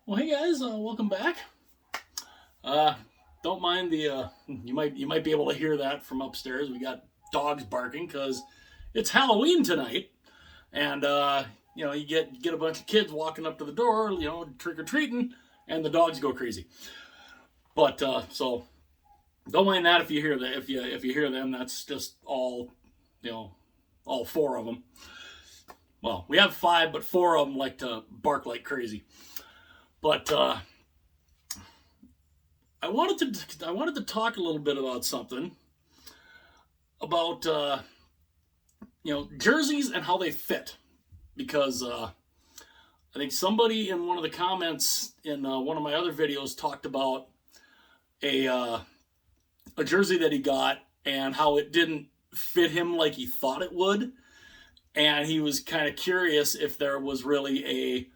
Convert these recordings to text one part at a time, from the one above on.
Well, hey guys, welcome back. Uh, don't mind the you might be able to hear that from upstairs. We got dogs barking because it's Halloween tonight, and you get a bunch of kids walking up to the door, trick or treating, and the dogs go crazy. But so don't mind that if you hear that. If you hear them, that's just you know all four of them. Well, we have five, but four of them like to bark like crazy. But I wanted to talk a little bit about something about jerseys and how they fit because I think somebody in one of the comments in one of my other videos talked about a uh, a jersey that he got and how it didn't fit him like he thought it would, and he was kind of curious if there was really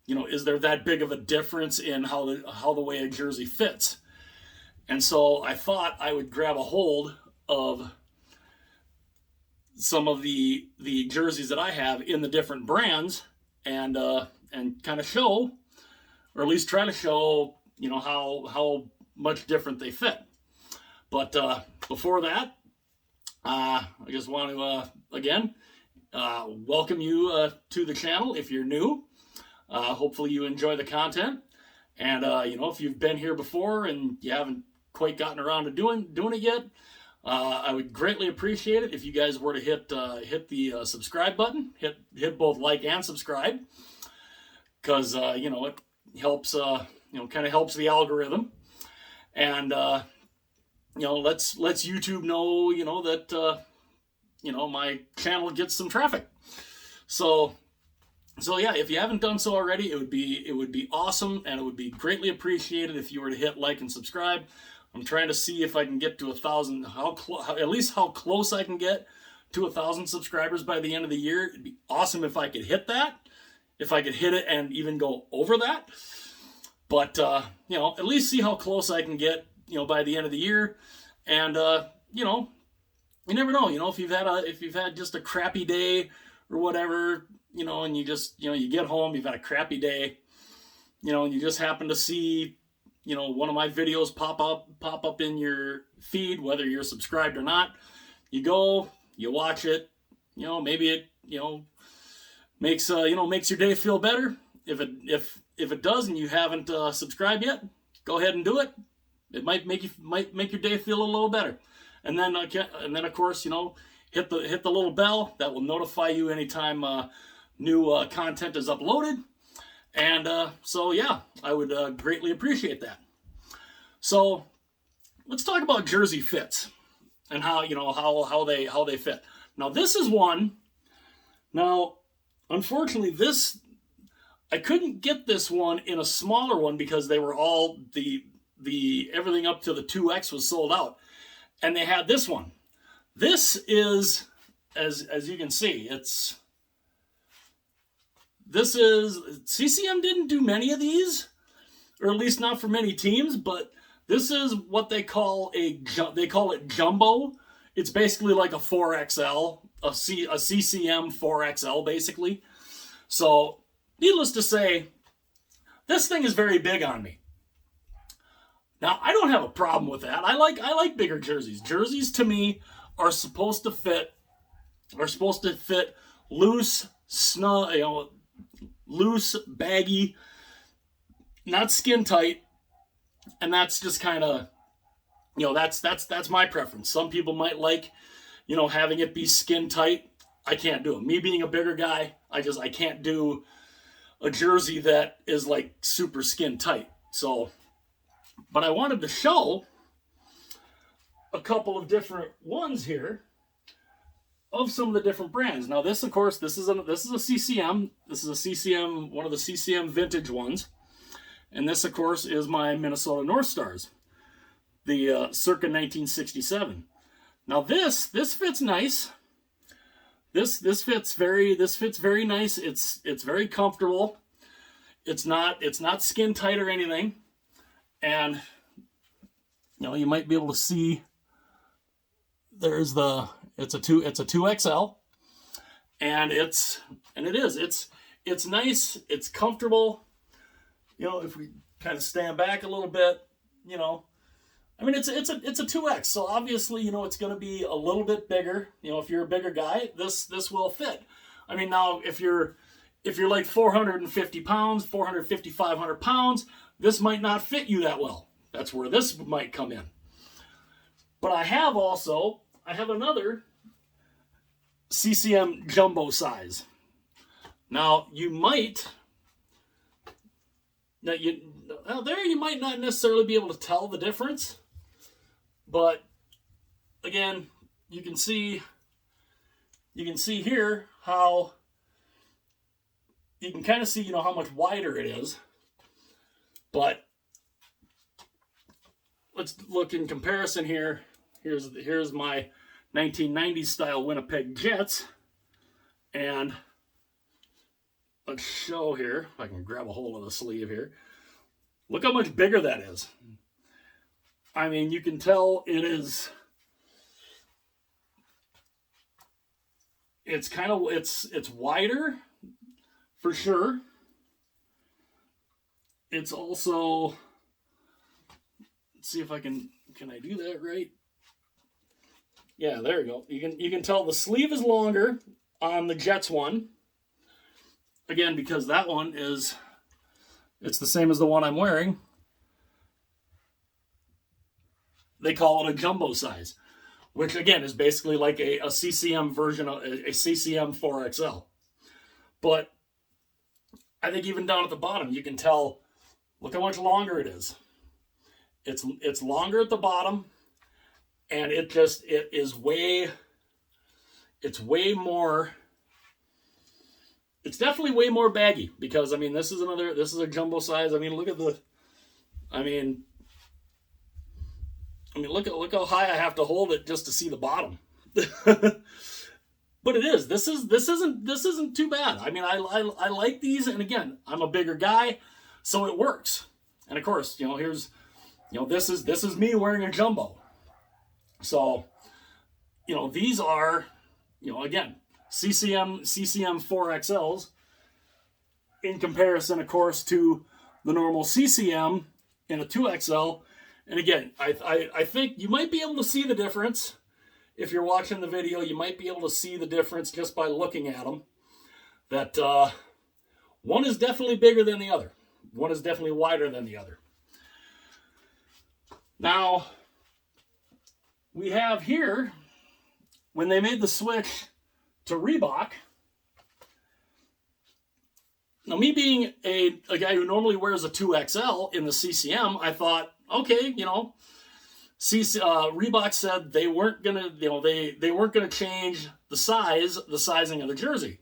is there that big of a difference in how the way a jersey fits. And so I thought I would grab a hold of some of the jerseys that I have in the different brands and kind of show, or at least try to show, how much different they fit. But before that, I just want to again welcome you to the channel if you're new. Hopefully you enjoy the content, and if you've been here before and you haven't quite gotten around to doing it yet, I would greatly appreciate it if you guys were to hit the subscribe button, hit both like and subscribe, because it helps kind of helps the algorithm, and let's YouTube know that my channel gets some traffic. So yeah, if you haven't done so already, it would be awesome, and it would be greatly appreciated if you were to hit like and subscribe. I'm trying to see if I can get to 1,000. At least how close I can get to 1,000 subscribers by the end of the year. It'd be awesome if I could hit that. If I could hit it and even go over that. But at least see how close I can get. By the end of the year, and you never know. If you've had just a crappy day or whatever, and you just you get home, you've had a crappy day, and you just happen to see one of my videos pop up in your feed, whether you're subscribed or not. You go, you watch it, maybe it makes makes your day feel better. If it does and you haven't subscribed yet, go ahead and do it. It might make your day feel a little better. And then of course, hit the little bell that will notify you anytime new content is uploaded. And so yeah, I would greatly appreciate that. So let's talk about jersey fits and how they fit. Now this is one. Now, unfortunately, I couldn't get this one in a smaller one because they were all the everything up to the 2X was sold out, and they had this one. This is, as you can see, this is CCM didn't do many of these, or at least not for many teams, but this is what they call it jumbo. It's basically like a 4XL, a CCM 4XL basically. So needless to say, this thing is very big on me. Now, I don't have a problem with that. I like bigger jerseys. Jerseys to me are supposed to fit loose, snug, loose, baggy, not skin tight. And that's just kind of that's my preference. Some people might like having it be skin tight. I can't do it. Me being a bigger guy, I can't do a jersey that is like super skin tight. So, but I wanted to show a couple of different ones here of some of the different brands. Now this, of course, this is a CCM. This is a CCM, one of the CCM vintage ones. And this, of course, is my Minnesota North Stars, the circa 1967. Now this fits nice. This fits very nice. It's very comfortable. It's not skin tight or anything. And you might be able to see it's a 2XL, and it's nice, it's comfortable. if we kind of stand back a little bit, you know, I mean, it's a 2X, so obviously, it's going to be a little bit bigger. If you're a bigger guy, this will fit. I mean, now if you're like 450 pounds, 450, 500 pounds, this might not fit you that well. That's where this might come in. But I have another CCM jumbo size. Now you might you might not necessarily be able to tell the difference, but again, you can see here how you can kind of see how much wider it is. But let's look in comparison here. Here's my 1990s style Winnipeg Jets, and let's show here if I can grab a hold of the sleeve here. Look how much bigger that is. I mean, you can tell it is. It's kind of it's wider for sure. It's also, let's see if I can I do that right? Yeah, there you go. You can tell the sleeve is longer on the Jets one. Again, because that one it's the same as the one I'm wearing. They call it a jumbo size, which again is basically like a CCM version of a CCM 4XL. But I think even down at the bottom, you can tell, look how much longer it is. It's longer at the bottom, and it's way more. It's definitely way more baggy because I mean this is a jumbo size. I mean look at look how high I have to hold it just to see the bottom. But it is. This isn't too bad. I mean I like these, and again, I'm a bigger guy, so it works. And of course, here's this is me wearing a jumbo. So, these are, again, CCM 4XLs in comparison, of course, to the normal CCM in a 2XL. And again, I think you might be able to see the difference. If you're watching the video, you might be able to see the difference just by looking at them. That one is definitely bigger than the other. One is definitely wider than the other. Now, we have here, when they made the switch to Reebok, now me being a guy who normally wears a 2XL in the CCM, I thought, okay, Reebok said they weren't gonna, they weren't gonna change the sizing of the jersey.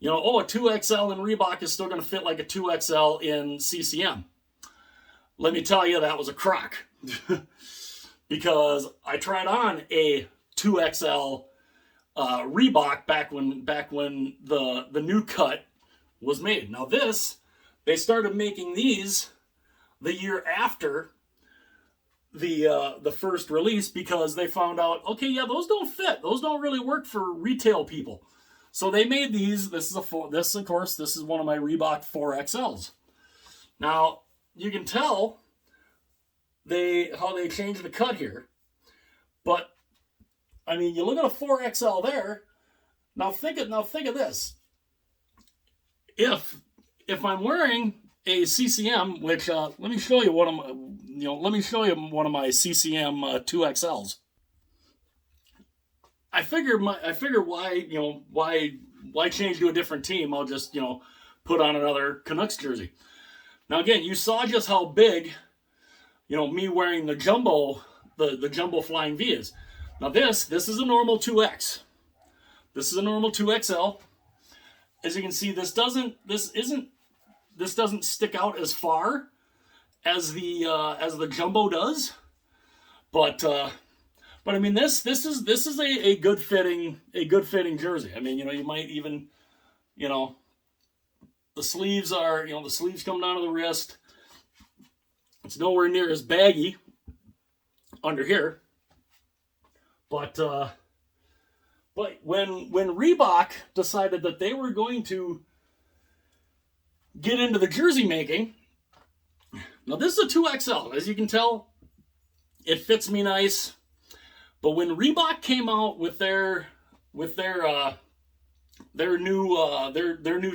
A 2XL in Reebok is still gonna fit like a 2XL in CCM. Let me tell you, that was a crock. Because I tried on a 2XL Reebok back when the new cut was made. Now they started making these the year after the first release because they found out, okay, yeah, those don't fit. Those don't really work for retail people. So they made these. This is of course, this is one of my Reebok 4XLs. Now you can tell how they changed the cut here. But I mean, you look at a 4XL there. Now think of this. If I'm wearing a CCM, which let me show you one of my CCM 2XLs. I figure why change to a different team? I'll just put on another Canucks jersey. Now again, you saw just how big me wearing the jumbo Flying V is. Now this is a normal 2X. This is a normal 2XL. As you can see, this doesn't stick out as far as the jumbo does. But I mean this is a good fitting jersey. I mean, you might even, the sleeves come down to the wrist. It's nowhere near as baggy under here. But when Reebok decided that they were going to get into the jersey making, Now this is a 2XL. As you can tell, it fits me nice. But when Reebok came out with their new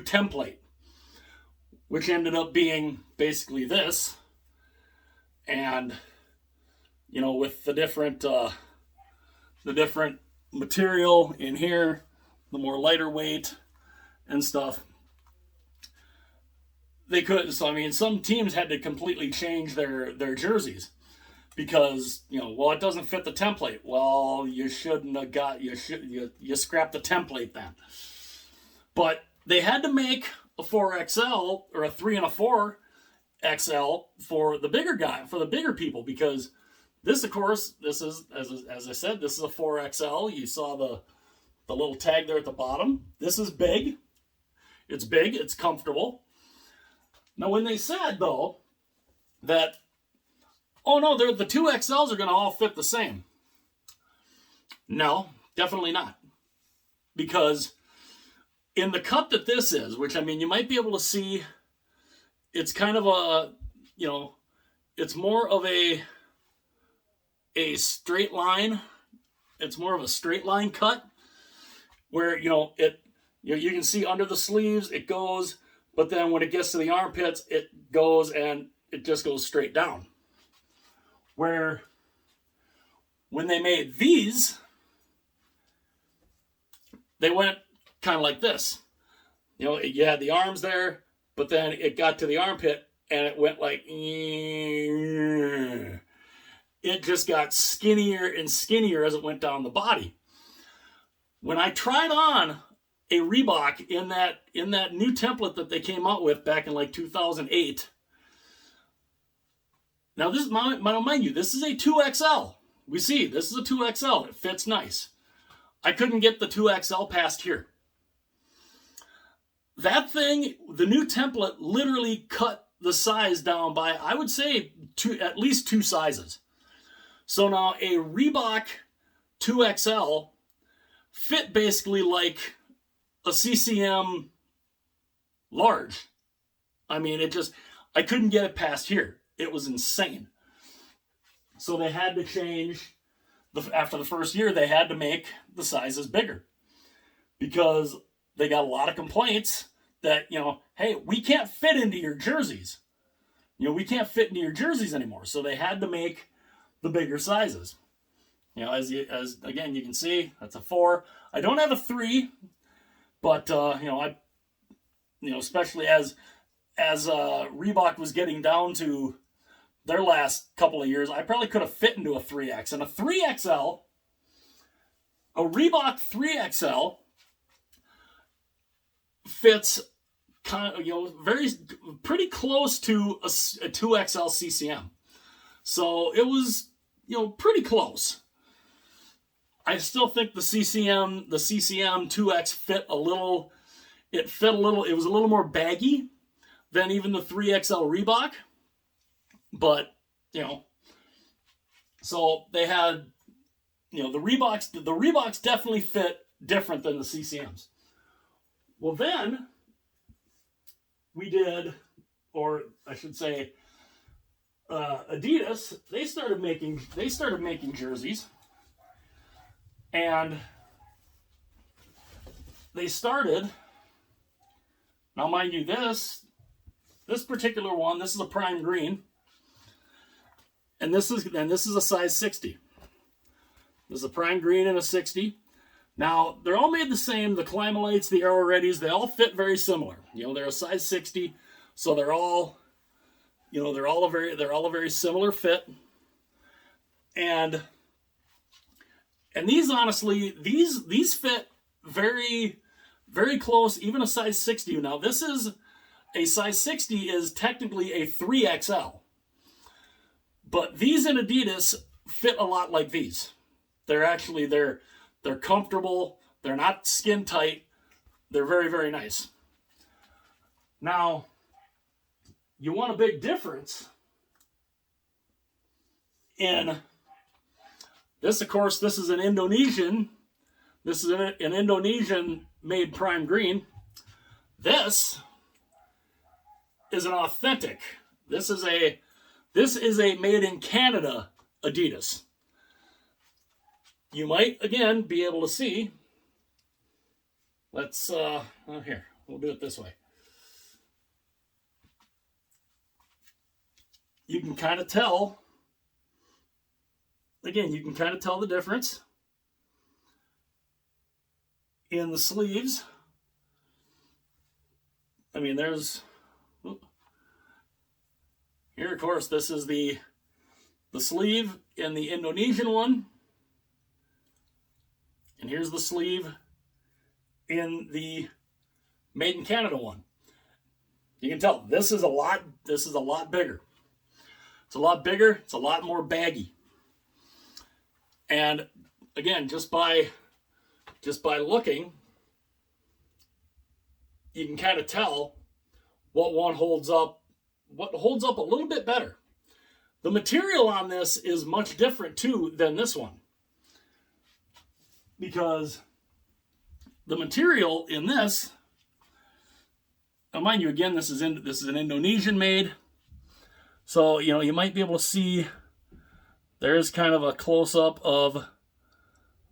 template, which ended up being basically this, and with the different material in here, the more lighter weight and stuff, they could. So I mean, some teams had to completely change their jerseys because it doesn't fit the template. Well, you shouldn't have got you scrap the template then. But they had to make a 4XL or a 3 and a 4XL for the bigger guy, for the bigger people, because this, of course, this is as I said, this is a 4XL. You saw the little tag there at the bottom. This is big. It's big. It's comfortable. Now, when they said though that, oh no, the 2XLs are going to all fit the same. No, definitely not, because in the cut that this is, which I mean, you might be able to see, it's kind of a, it's more of a straight line. It's more of a straight line cut where, you can see under the sleeves, it goes, but then when it gets to the armpits, it goes and it just goes straight down. Where when they made these, they went kind of like this. You had the arms there, but then it got to the armpit and it went like, it just got skinnier and skinnier as it went down the body. When I tried on a Reebok in that new template that they came out with back in like 2008. Now this is, mind you, this is a 2XL. We see, this is a 2XL. It fits nice. I couldn't get the 2XL past here. That thing, the new template literally cut the size down by, I would say, at least 2 sizes. So now a Reebok 2XL fit basically like a CCM large. I mean, I couldn't get it past here. It was insane. So they had to change, after the first year, they had to make the sizes bigger because they got a lot of complaints that, hey, we can't fit into your jerseys. We can't fit into your jerseys anymore. So they had to make the bigger sizes. As again, you can see, that's a 4. I don't have a 3, but, especially as Reebok was getting down to their last couple of years, I probably could have fit into a 3X. And a 3XL, a Reebok 3XL fits kind of, pretty close to a 2XL CCM. So it was, pretty close. I still think the CCM 2X fit a little, it was a little more baggy than even the 3XL Reebok. But, so they had, the Reeboks definitely fit different than the CCMs. Well, then we did, or I should say, Adidas, they started making jerseys, and they started, now mind you, this particular one, this is a prime green, and this is a size 60. This is a prime green and a 60. Now, they're all made the same. The Climalites, the Aero Readies, they all fit very similar. They're a size 60, so they're all a very similar fit. And these, honestly, these fit very, very close, even a size 60. Now, this is a size 60 is technically a 3XL. But these in Adidas fit a lot like these. They're comfortable. They're not skin tight. They're very, very nice. Now, you want a big difference in this, of course, this is an Indonesian made prime green. This is an authentic. This is a This is a made in Canada Adidas. You might, again, be able to see. Let's, here, we'll do it this way. You can kind of tell, again, you can kind of tell the difference in the sleeves. I mean, there's, here, of course, this is the sleeve in the Indonesian one. And here's the sleeve in the Made in Canada one. You can tell this is a lot bigger. It's a lot bigger, it's a lot more baggy. And again, just by looking, you can kind of tell what one holds up a little bit better. The material on this is much different too than this one, because the material in this, now mind you, again, this is an Indonesian made, so you might be able to see there's kind of a close-up of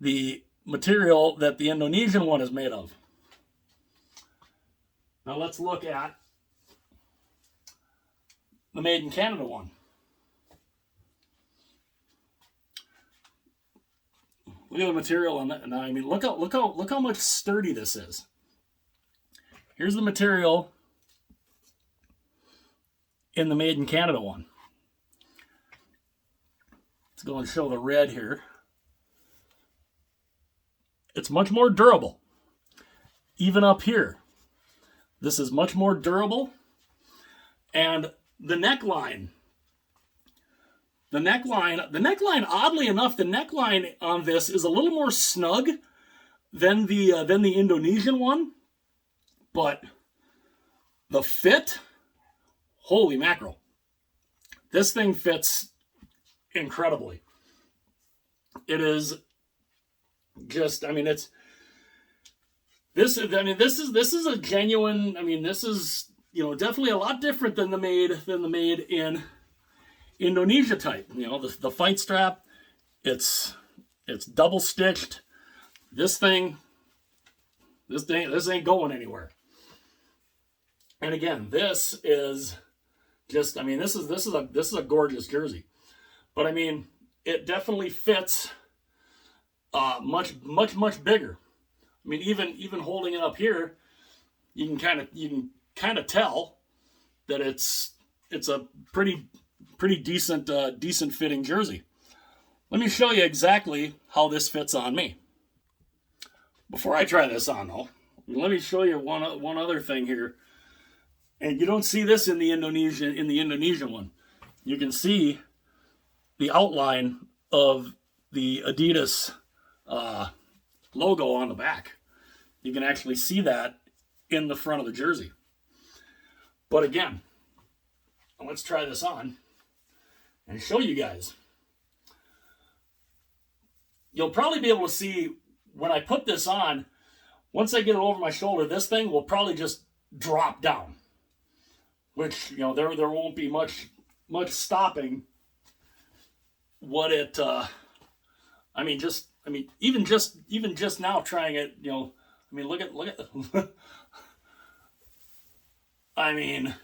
the material that the Indonesian one is made of. Now let's look at the Made in Canada one. Look at the material on that. Now, I mean, look how much sturdy this is. Here's the material in the Made in Canada one. Let's go and show the red here. It's much more durable. Even up here, this is much more durable. And the neckline, oddly enough, the neckline on this is a little more snug than the Indonesian one, but the fit, holy mackerel, this thing fits incredibly. It is just, I mean, it's this. I mean, this is a genuine. I mean, this is definitely a lot different than the made in Indonesia type. The fight strap, it's double stitched. This ain't going anywhere. And again, this is just, I mean, this is a gorgeous jersey. But I mean, it definitely fits much bigger. I mean, even holding it up here, you can kind of tell that it's a pretty decent fitting jersey. Let me show you exactly how this fits on me. Before I try this on though, let me show you one other thing here. And you don't see this in the Indonesian one. You can see the outline of the Adidas logo on the back. You can actually see that in the front of the jersey. But again, let's try this on and show you guys. You'll probably be able to see when I put this on, once I get it over my shoulder, this thing will probably just drop down. Which, there won't be much stopping what it even just now trying it, I mean, look at I mean,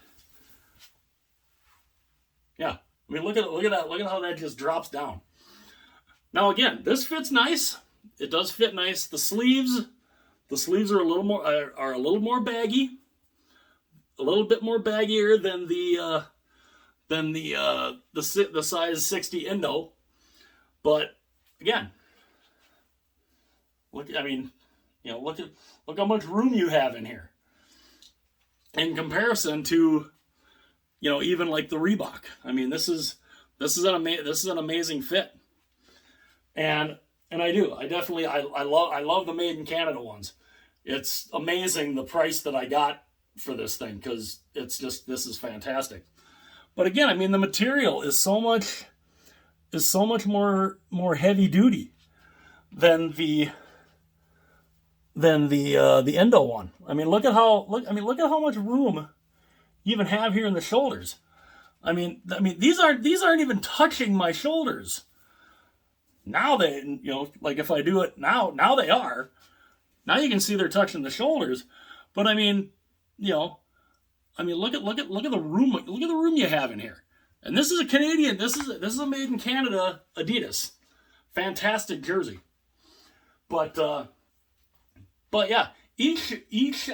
yeah. I mean, look at that. Look at how that just drops down. Now again, this fits nice. It does fit nice. The sleeves are a little more baggy, a little bit more baggier than the size 60 Indo. But again, look how much room you have in here in comparison to even like the Reebok. I mean, this is an amazing fit. And I love the Made in Canada ones. It's amazing the price that I got for this thing, because this is fantastic. But again, I mean, the material is so much more heavy duty than the Endo one. I mean, look at how much room you even have here in the shoulders. these aren't even touching my shoulders. Now they, like if I do it now they are. Now you can see they're touching the shoulders. But look at the room. Look at the room you have in here. And this is a Canadian. This is a made in Canada Adidas. Fantastic jersey. But yeah, each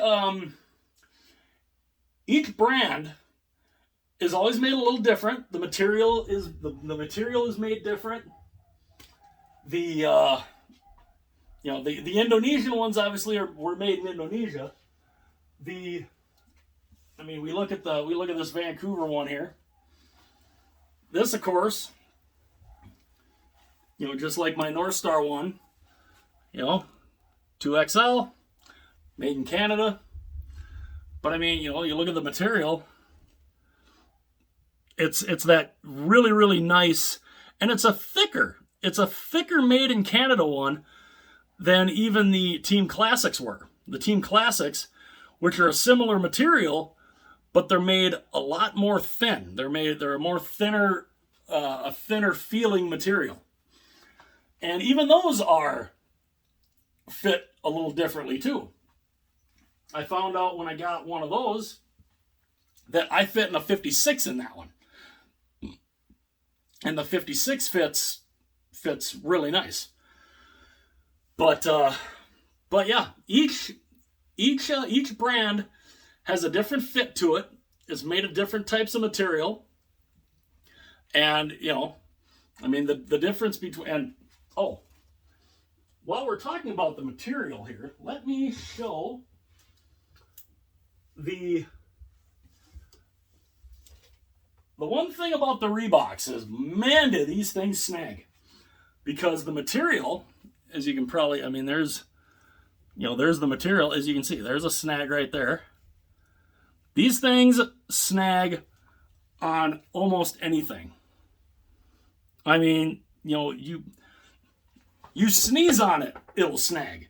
brand is always made a little different. The material is made different. The Indonesian ones obviously were made in Indonesia. We look at this Vancouver one here. This, of course, just like my North Star one, 2XL, made in Canada. But you look at the material. It's that really, really nice, and it's a thicker made in Canada one than even the Team Classics were. The Team Classics, which are a similar material, but they're made a lot more thin. They're a more thinner, a thinner feeling material. And even those are fit a little differently too. I found out when I got one of those that I fit in a 56 in that one. And the 56 fits really nice. But yeah, each brand has a different fit to it. It's made of different types of material. And, the difference between, and, while we're talking about the material here, let me show the one thing about the Reeboks is, man, do these things snag. Because the material, as you can probably, there's the material, as you can see, there's a snag right there. These things snag on almost anything. You sneeze on it, it'll snag.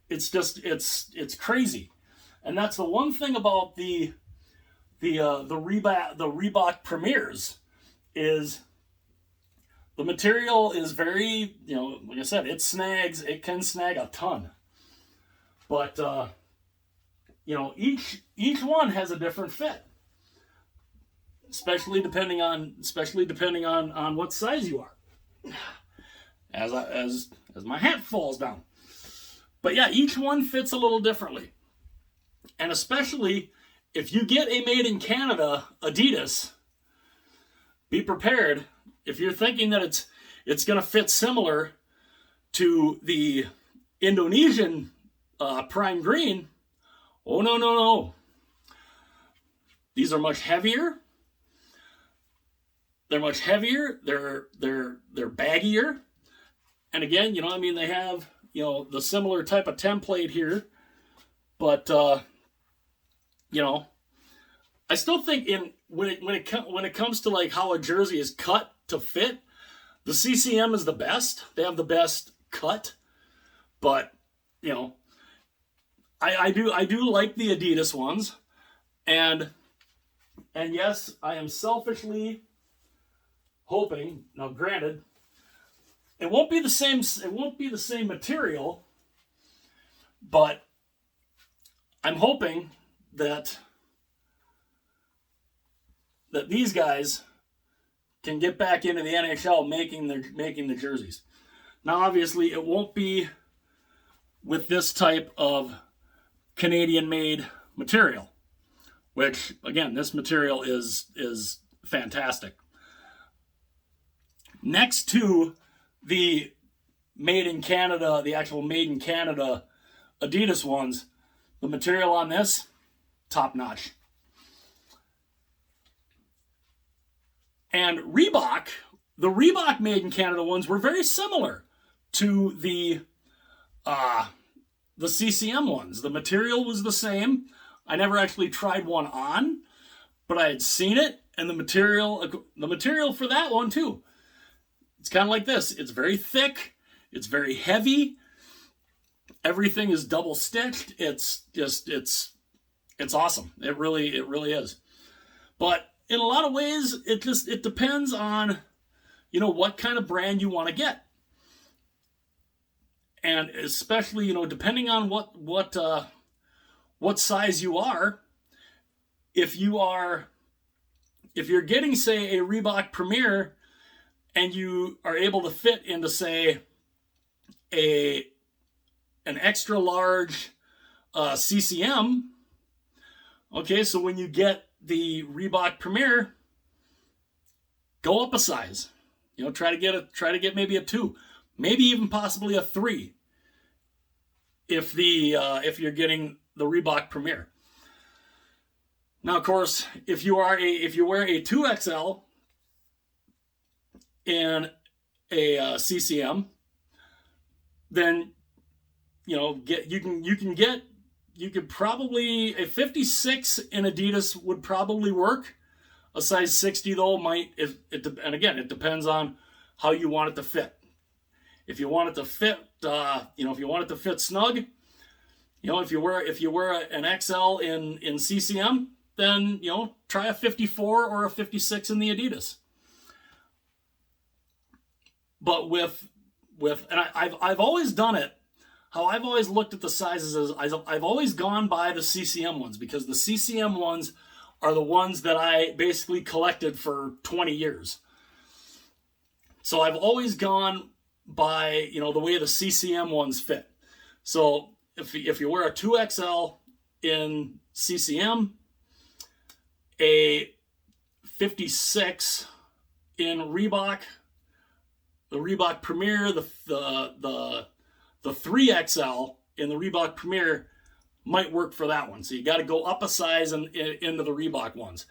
It's just, it's crazy. And that's the one thing about the Reebok Premiers is the material is very, like I said, it can snag a ton. But, each one has a different fit. Especially depending on what size you are. As my hat falls down. But yeah, each one fits a little differently. And especially if you get a made in Canada Adidas, be prepared. If you're thinking that it's going to fit similar to the Indonesian Prime Green, oh no. These are much heavier. They're much heavier. They're baggier. And again, they have the similar type of template here, but I still think when it comes to like how a jersey is cut to fit, the CCM is the best. They have the best cut, but I do like the Adidas ones, and yes, I am selfishly hoping. Now, granted, it won't be the same. It won't be the same material, but I'm hoping that these guys can get back into the NHL making the jerseys. Now, obviously, it won't be with this type of Canadian-made material, which, again, this material is fantastic. Next to the made in Canada, the actual made in Canada Adidas ones, the material on this, top notch. And Reebok, the Reebok made in Canada ones were very similar to the CCM ones. The material was the same. I never actually tried one on, but I had seen it, and the material for that one too. It's kind of like this. It's very thick. It's very heavy. Everything is double stitched. It's awesome. It really is. But in a lot of ways, it depends on, what kind of brand you want to get. And especially, depending on what size you are, if you're getting, say, a Reebok Premier and you are able to fit into, say, an extra large CCM, okay, so when you get the Reebok Premier, go up a size. Try to get maybe a 2, maybe even possibly a 3 if you're getting the Reebok Premier. Now, of course, if you wear a 2XL in a CCM, then you could probably, a 56 in Adidas would probably work. A size 60 though might, and again, it depends on how you want it to fit. If you want it to fit, if you want it to fit snug, if you wear an XL in CCM, then try a 54 or a 56 in the Adidas. But with and I've always done it. How I've always looked at the sizes is I've always gone by the CCM ones, because the CCM ones are the ones that I basically collected for 20 years. So I've always gone by, the way the CCM ones fit. So if you wear a 2XL in CCM, a 56 in Reebok, the Reebok Premier, the 3XL in the Reebok Premier might work for that one. So you got to go up a size into the Reebok ones.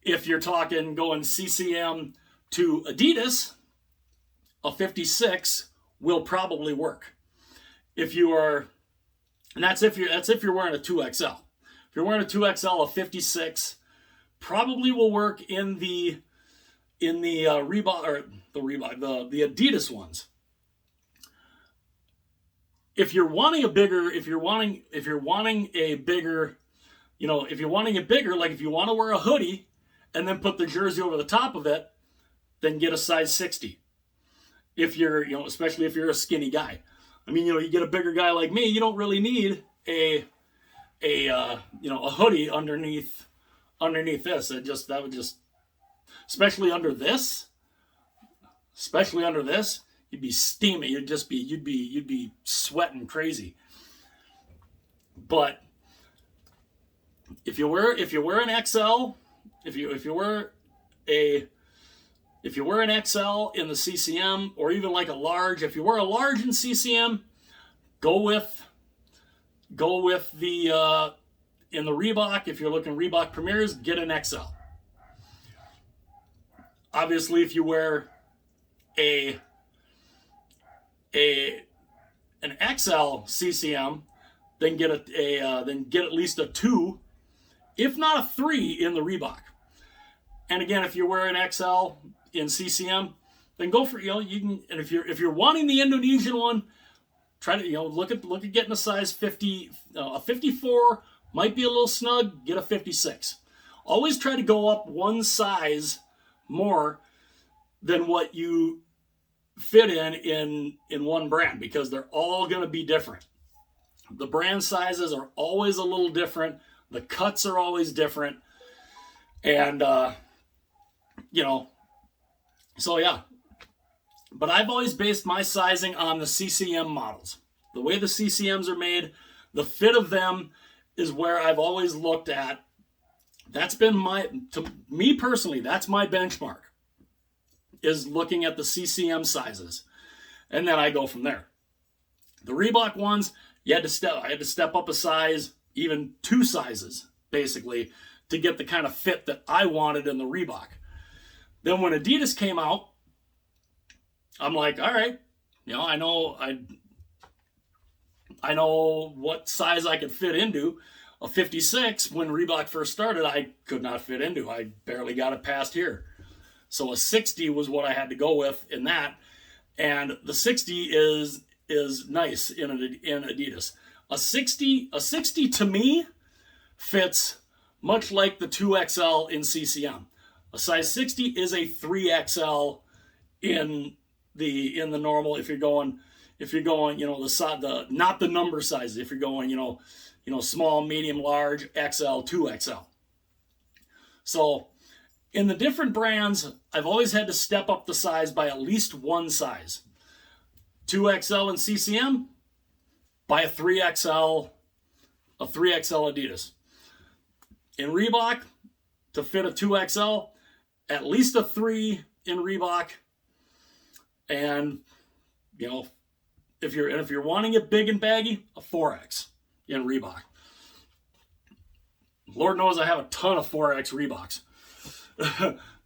If you're talking going CCM to Adidas, a 56 will probably work. And that's if you're wearing a 2XL. If you're wearing a 2XL, a 56 probably will work in the Reebok, or the Adidas ones. If you're wanting it bigger, like if you want to wear a hoodie and then put the jersey over the top of it, then get a size 60. If you're, especially if you're a skinny guy. I mean, you get a bigger guy like me, you don't really need a hoodie underneath this. That would just, especially under this, you'd be steaming. You'd be sweating crazy. But if you wear an XL, if you wear an XL in the CCM, or even like a large, if you wear a large in CCM, go with the in the Reebok. If you're looking Reebok Premiers, get an XL. Obviously, if you wear an XL CCM, then get at least a 2, if not a 3 in the Reebok. And again, if you wear an XL in CCM, then go for, you can. And if you're wanting the Indonesian one, try to look at getting a size 50. A 54 might be a little snug. Get a 56. Always try to go up one size more than what you fit in one brand, because they're all going to be different. The brand sizes are always a little different. The cuts are always different. And, so yeah. But I've always based my sizing on the CCM models. The way the CCMs are made, the fit of them is where I've always looked at. That's been to me personally, that's my benchmark, is looking at the CCM sizes. And then I go from there. The Reebok ones, I had to step up a size, even 2 sizes, basically, to get the kind of fit that I wanted in the Reebok. Then when Adidas came out, I'm like, all right, I know what size I could fit into. A 56, when Reebok first started, I could not fit into. I barely got it past here. So a 60 was what I had to go with in that. And the 60 is nice in Adidas. A 60 to me fits much like the 2XL in CCM. A size 60 is a 3XL in the normal. If you're going, the not the number sizes. If you're going, small, medium, large, XL, 2XL. So in the different brands, I've always had to step up the size by at least one size. 2XL in CCM, by a 3XL Adidas. In Reebok, to fit a 2XL, at least a 3 in Reebok. And, if you're wanting it big and baggy, a 4X in Reebok. Lord knows I have a ton of 4X Reeboks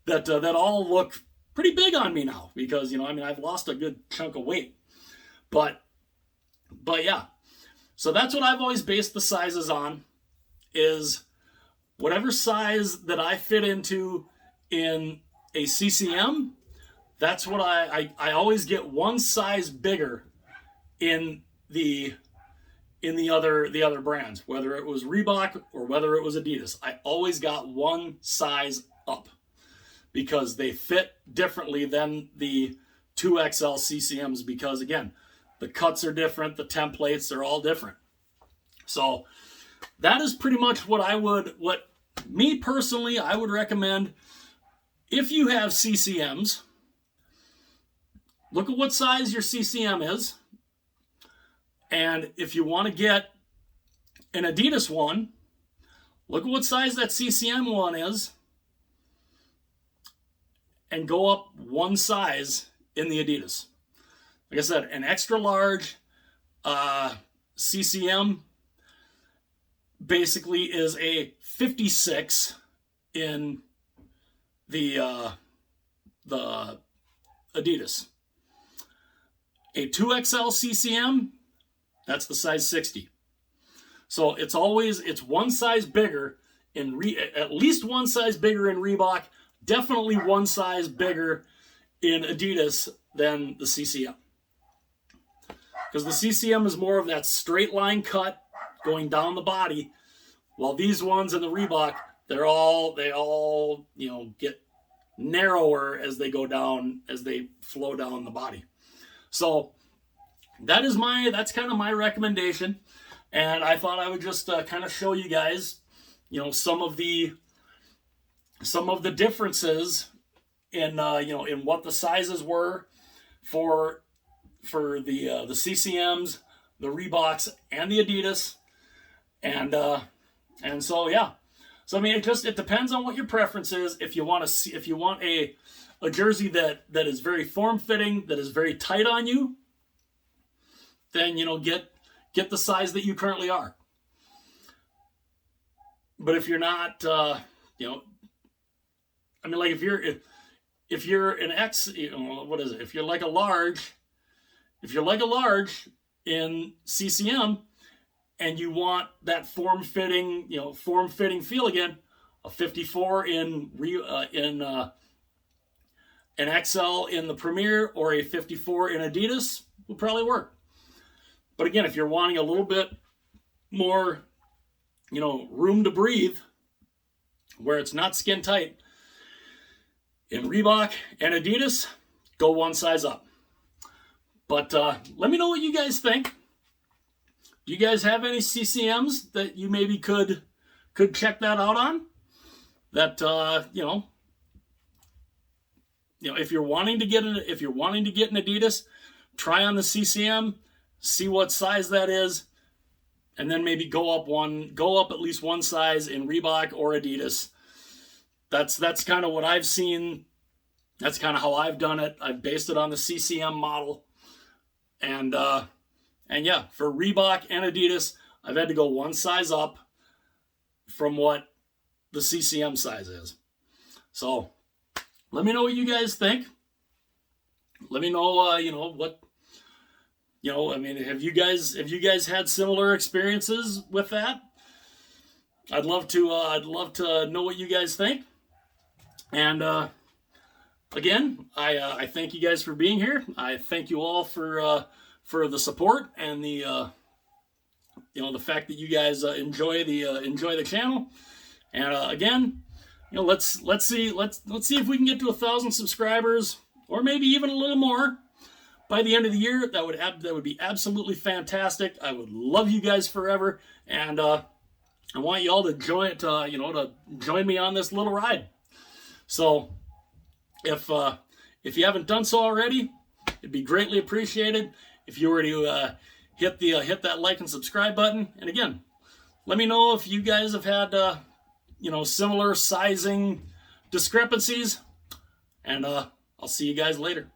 that all look pretty big on me now because, I've lost a good chunk of weight. But yeah. So that's what I've always based the sizes on, is whatever size that I fit into in a CCM, that's what I always get one size bigger in the other brands, whether it was Reebok or whether it was Adidas. I always got one size up because they fit differently than the 2XL CCMs, because again, the cuts are different, the templates, they're all different. So that is pretty much what me personally, I would recommend. If you have CCMs, look at what size your CCM is. And if you want to get an Adidas one, look at what size that CCM one is and go up one size in the Adidas. Like I said, an extra large CCM basically is a 56 in the Adidas. A 2XL CCM, that's the size 60. So it's one size bigger at least one size bigger in Reebok, definitely one size bigger in Adidas than the CCM. Because the CCM is more of that straight line cut going down the body, while these ones in the Reebok, they all get narrower as they go down, as they flow down the body. So that's kind of my recommendation. And I thought I would just kind of show you guys, some of the differences in in what the sizes were for the CCMs, the Reeboks, and the Adidas, and so yeah. So I mean, it depends on what your preference is. If you want a jersey that is very form fitting, that is very tight on you, then get the size that you currently are. But if you're not, like if you're an X, what is it? If you're like a large in CCM and you want that form fitting feel again, a 54 in an XL in the Premier or a 54 in Adidas will probably work. But again, if you're wanting a little bit more, room to breathe, where it's not skin tight, in Reebok and Adidas, go one size up. But let me know what you guys think. Do you guys have any CCMs that you maybe could check that out on? That if you're wanting to get an Adidas, try on the CCM, see what size that is, and then maybe go up at least one size in Reebok or Adidas. That's kind of what I've seen. That's kind of how I've done it. I've based it on the CCM model. And yeah, for Reebok and Adidas, I've had to go one size up from what the CCM size is. So let me know what you guys think. Let me know, what, have you guys had similar experiences with that? I'd love to know what you guys think. And again, I thank you guys for being here. I thank you all for the support and the fact that you guys enjoy the channel. And again, let's see if we can get to 1,000 subscribers, or maybe even a little more by the end of the year. That would be absolutely fantastic. I would love you guys forever, and I want you all to join me on this little ride. So if you haven't done so already, it'd be greatly appreciated if you were to hit that like and subscribe button. And again, let me know if you guys have had similar sizing discrepancies, and I'll see you guys later.